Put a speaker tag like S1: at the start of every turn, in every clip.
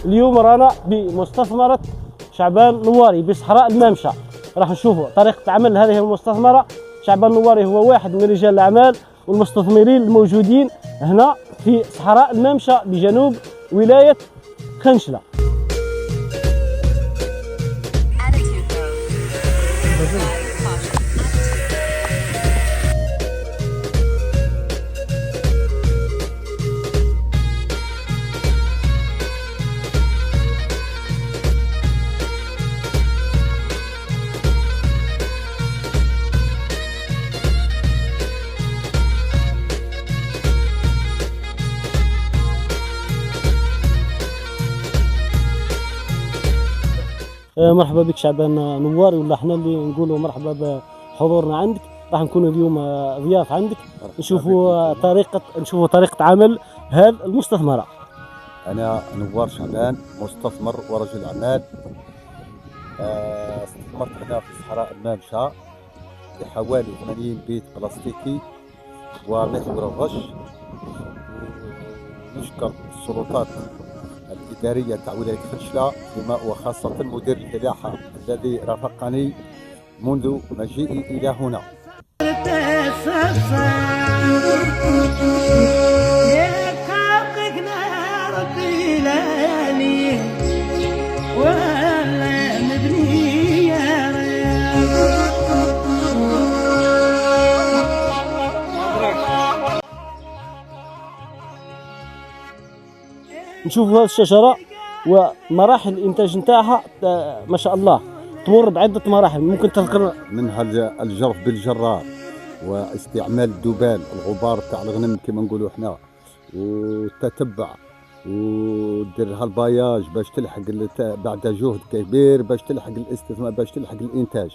S1: اليوم رانا بمستثمرة شعبان نواري بصحراء المامشة. راح نشوفوا طريقة عمل هذه المستثمرة. شعبان نواري هو واحد من رجال الأعمال والمستثمرين الموجودين هنا في صحراء المامشة بجنوب ولاية خنشلة. مرحبا بك شعبان نواري، ولا احنا اللي نقولوا مرحبا بحضورنا عندك. راح نكون اليوم ضياف عندك، نشوفوا طريقة عمل هذه المستثمرة.
S2: أنا نوار شعبان، مستثمر ورجل أعمال. استثمرت هنا في صحراء المامشة بحوالي 80 بيت بلاستيكي ومحور الغش. نشكر السلطات الإدارية تاع ولاية خنشلة وخاصة مدير الفلاحة الذي رافقني منذ مجيئي إلى هنا.
S1: نشوفوا هذه الشجرة ومراحل الإنتاج نتاعها ما شاء الله تمر بعدة مراحل. ممكن تذكر
S2: منها الجرف بالجرار، واستعمال الذبال الغبار تاع الغنم كما نقولوا احنا، وتتبع وديرها البياج باش تلحق بعد جهد كبير باش تلحق الاستثمار باش تلحق الانتاج.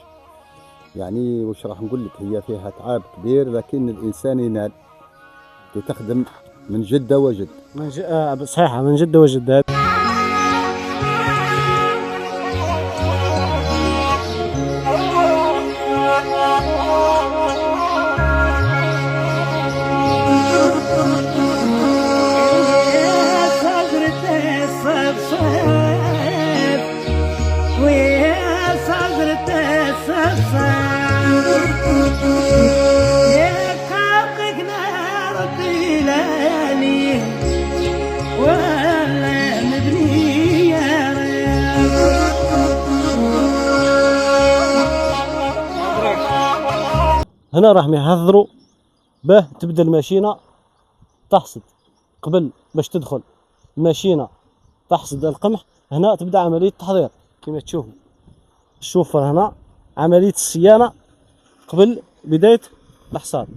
S2: يعني واش راح نقول لك، هي فيها تعب كبير لكن الانسان ينال. تخدم من جد وجد.
S1: صحيحة، من جد وجد. هنا راح يحضروا باه تبدا الماشينه تحصد. قبل باش تدخل الماشينه تحصد القمح، هنا تبدا عمليه التحضير كما تشوفوا. الشوفر هنا عمليه الصيانه قبل بدايه الحصاد.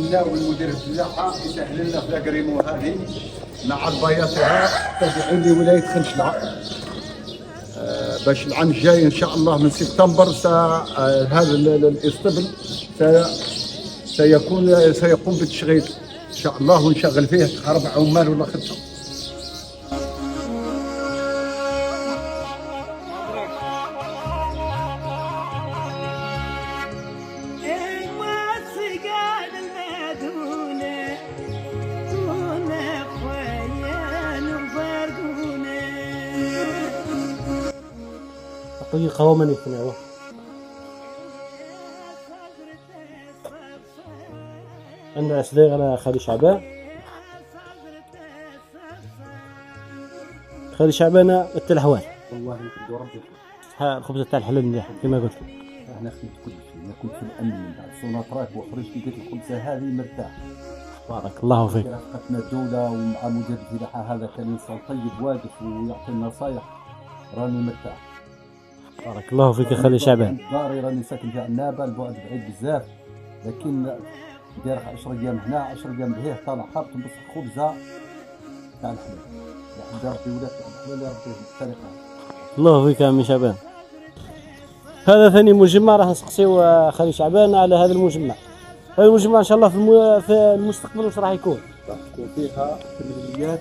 S2: نتمناو من مدير الفلاحه يسهل لنا في لاكريمو هذه مع البياطها تابعين لولايه خنشله. باش العام الجاي ان شاء الله من سبتمبر هذا الاسطبل سيقوم بالتشغيل ان شاء الله، ونشغل فيه 4 عمال ولا 5.
S1: دقيقة هو من يقنعه. عندنا صديق أنا خالي شعبان. خالي شعبان التلحوال
S2: والله يخلي ربي
S1: الخبز تاع الحلال مليح كما قلت لك.
S2: انا خدمت كل شيء، انا كنت في الامن من بعد سوناطراك وخرجت لقيت الخبزه هذه مرتاح.
S1: بارك الله فيك.
S2: رافقتنا الدوله ومع مدير الفلاحه هذا كان انسان طيب واقف ويعطي نصايح، راني مرتاح.
S1: بارك الله فيك يا خالي شعبان.
S2: داري راني ساكن في عنابه، البعد بعيد بزاف، لكن داير 10 ايام هنا 10 ايام لهيه، طالع حاط بصح خبزه تاع الحلال. يحمد ربي ولات الحلال يا ربي بالطريقه.
S1: الله فيك يا عمي شعبان. هذا ثاني مجمع راح نسقسيو خالي شعبان على هذا المجمع. هذا المجمع ان شاء الله في المستقبل واش راح يكون؟
S2: راح تكون فيها كميات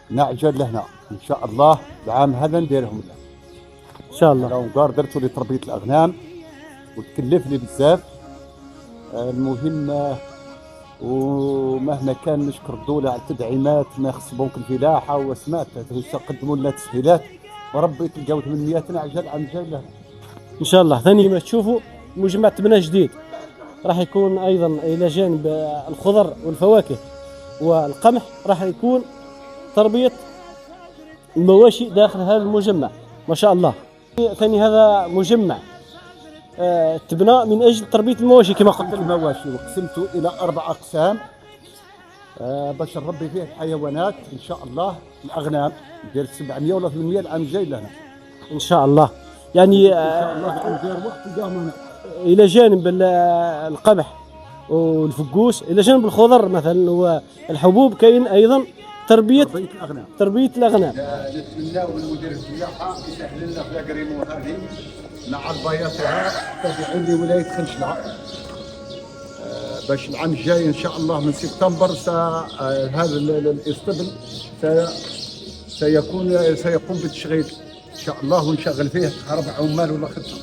S2: نعجل لهنا ان شاء الله العام هذا نديرهم له.
S1: ان شاء الله.
S2: لو قار درتوا لتربيه الاغنام وتكلف لي بزاف. المهم ومهما كان نشكر الدوله على التدعيمات، ما خص بنك الفلاحه وسمعت قدموا لنا تسهيلات، وربي تلقاو 800 نعجل عام جاي له
S1: ان شاء الله. ثاني ما تشوفوا مجمع تبنى جديد راح يكون ايضا الى جانب الخضر والفواكه والقمح راح يكون تربيه المواشي داخل هذا المجمع ما شاء الله. ثاني هذا مجمع تبنى من اجل تربيه المواشي كما قلت.
S2: المواشي وقسمته الى 4 اقسام باش نربي فيه الحيوانات ان شاء الله. الاغنام ندير 700 ولا 800 العام الجاي لهنا
S1: ان شاء الله. يعني
S2: ان شاء الله ندير وقت تلقاهم
S1: الى جانب القمح والفقوس، الى جانب الخضر مثلا والحبوب، كاين ايضا تربيه
S2: الاغنام. نتمناو من مدير الفلاحه يسهل لنا في لاكريمو هذه مع البياطها تابعين لولايه خنشله. باش العام الجاي ان شاء الله من سبتمبر هذا الاسطبل سيقوم بالتشغيل ان شاء الله، ونشغل فيه 4 عمال ولا 5.